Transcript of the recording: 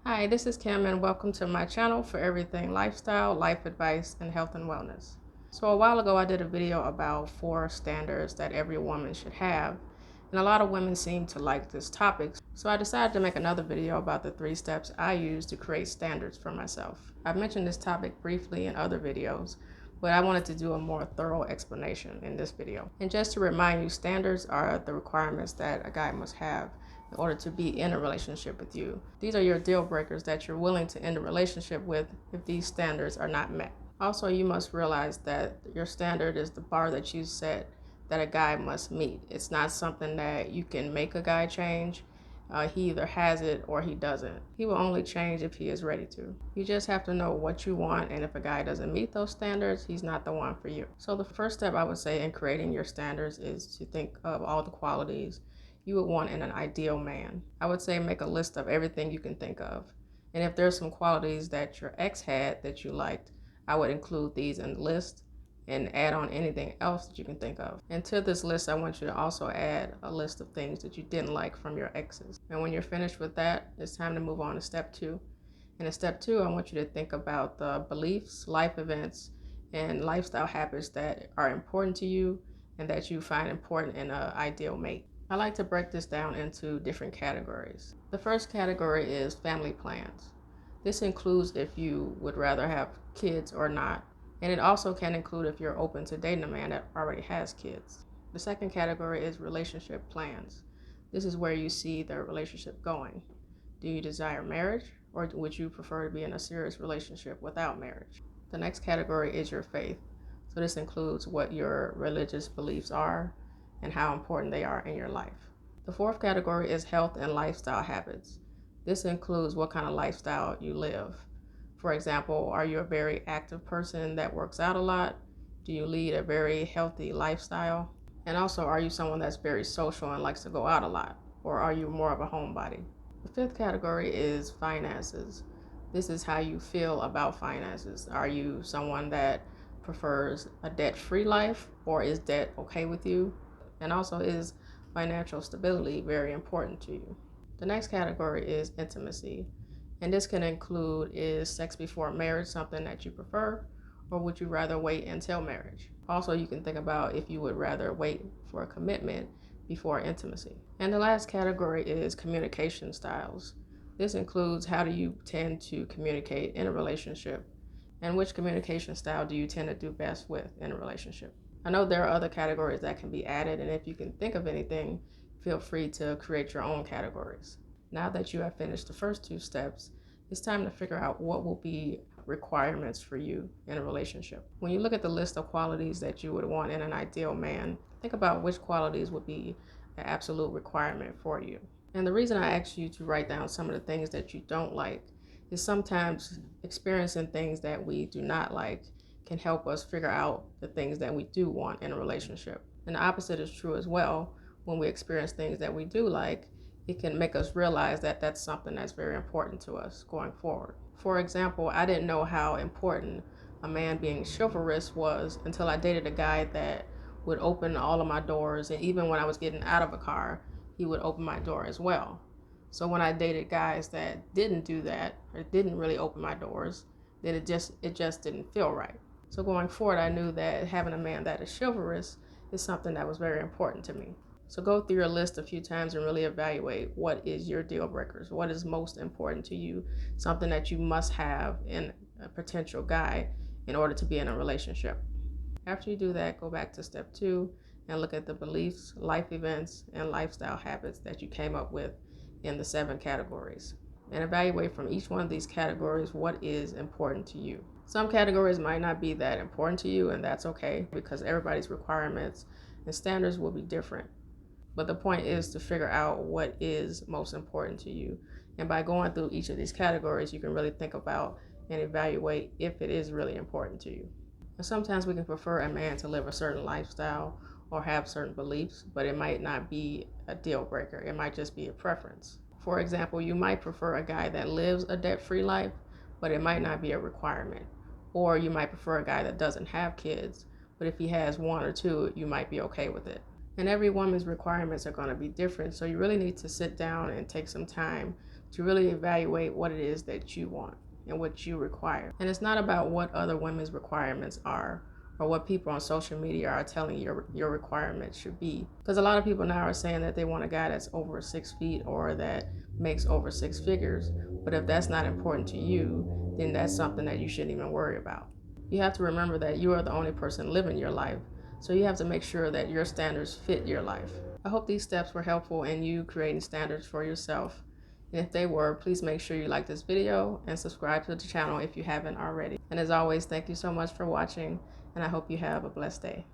Hi, this is Kim, and welcome to my channel for everything lifestyle, life advice, and health and wellness. So a while ago, I did a video about 4 standards that every woman should have, and a lot of women seem to like this topic. So I decided to make another video about the 3 steps I use to create standards for myself. I've mentioned this topic briefly in other videos, but I wanted to do a more thorough explanation in this video. And just to remind you, standards are the requirements that a guy must have in order to be in a relationship with you. These are your deal breakers that you're willing to end a relationship with if these standards are not met. Also, you must realize that your standard is the bar that you set that a guy must meet. It's not something that you can make a guy change. He either has it or he doesn't. He will only change if he is ready to. You just have to know what you want, and if a guy doesn't meet those standards, he's not the one for you. So the first step I would say in creating your standards is to think of all the qualities you would want in an ideal man. I would say make a list of everything you can think of. And if there's some qualities that your ex had that you liked, I would include these in the list and add on anything else that you can think of. And to this list, I want you to also add a list of things that you didn't like from your exes. And when you're finished with that, it's time to move on to step 2. And in step 2, I want you to think about the beliefs, life events, and lifestyle habits that are important to you and that you find important in an ideal mate. I like to break this down into different categories. The first category is family plans. This includes if you would rather have kids or not, and it also can include if you're open to dating a man that already has kids. The second category is relationship plans. This is where you see the relationship going. Do you desire marriage, or would you prefer to be in a serious relationship without marriage? The next category is your faith. So this includes what your religious beliefs are and how important they are in your life. The fourth category is health and lifestyle habits. This includes what kind of lifestyle you live. For example, are you a very active person that works out a lot? Do you lead a very healthy lifestyle? And also, are you someone that's very social and likes to go out a lot? Or are you more of a homebody? The fifth category is finances. This is how you feel about finances. Are you someone that prefers a debt-free life, or is debt okay with you? And also, is financial stability very important to you? The next category is intimacy. And this can include, is sex before marriage something that you prefer, or would you rather wait until marriage? Also, you can think about if you would rather wait for a commitment before intimacy. And the last category is communication styles. This includes how do you tend to communicate in a relationship, and which communication style do you tend to do best with in a relationship. I know there are other categories that can be added, and if you can think of anything, feel free to create your own categories. Now that you have finished the first 2 steps, it's time to figure out what will be requirements for you in a relationship. When you look at the list of qualities that you would want in an ideal man, think about which qualities would be an absolute requirement for you. And the reason I asked you to write down some of the things that you don't like is sometimes experiencing things that we do not like can help us figure out the things that we do want in a relationship. And the opposite is true as well. When we experience things that we do like, it can make us realize that that's something that's very important to us going forward. For example, I didn't know how important a man being chivalrous was until I dated a guy that would open all of my doors, and even when I was getting out of a car, he would open my door as well. So when I dated guys that didn't do that or didn't really open my doors, then it just didn't feel right. So going forward, I knew that having a man that is chivalrous is something that was very important to me. So go through your list a few times and really evaluate what is your deal breakers, what is most important to you, something that you must have in a potential guy in order to be in a relationship. After you do that, go back to step 2 and look at the beliefs, life events, and lifestyle habits that you came up with in the 7 categories. And evaluate from each one of these categories what is important to you. Some categories might not be that important to you, and that's okay because everybody's requirements and standards will be different. But the point is to figure out what is most important to you. And by going through each of these categories, you can really think about and evaluate if it is really important to you. And sometimes we can prefer a man to live a certain lifestyle or have certain beliefs, but it might not be a deal breaker. It might just be a preference. For example, you might prefer a guy that lives a debt-free life, but it might not be a requirement. Or you might prefer a guy that doesn't have kids, but if he has 1 or 2, you might be okay with it. And every woman's requirements are going to be different, so you really need to sit down and take some time to really evaluate what it is that you want and what you require. And it's not about what other women's requirements are or what people on social media are telling your requirements should be. Because a lot of people now are saying that they want a guy that's over 6 feet or that makes over 6 figures. But if that's not important to you, then that's something that you shouldn't even worry about. You have to remember that you are the only person living your life. So you have to make sure that your standards fit your life. I hope these steps were helpful in you creating standards for yourself. And if they were, please make sure you like this video and subscribe to the channel if you haven't already. And as always, thank you so much for watching, and I hope you have a blessed day.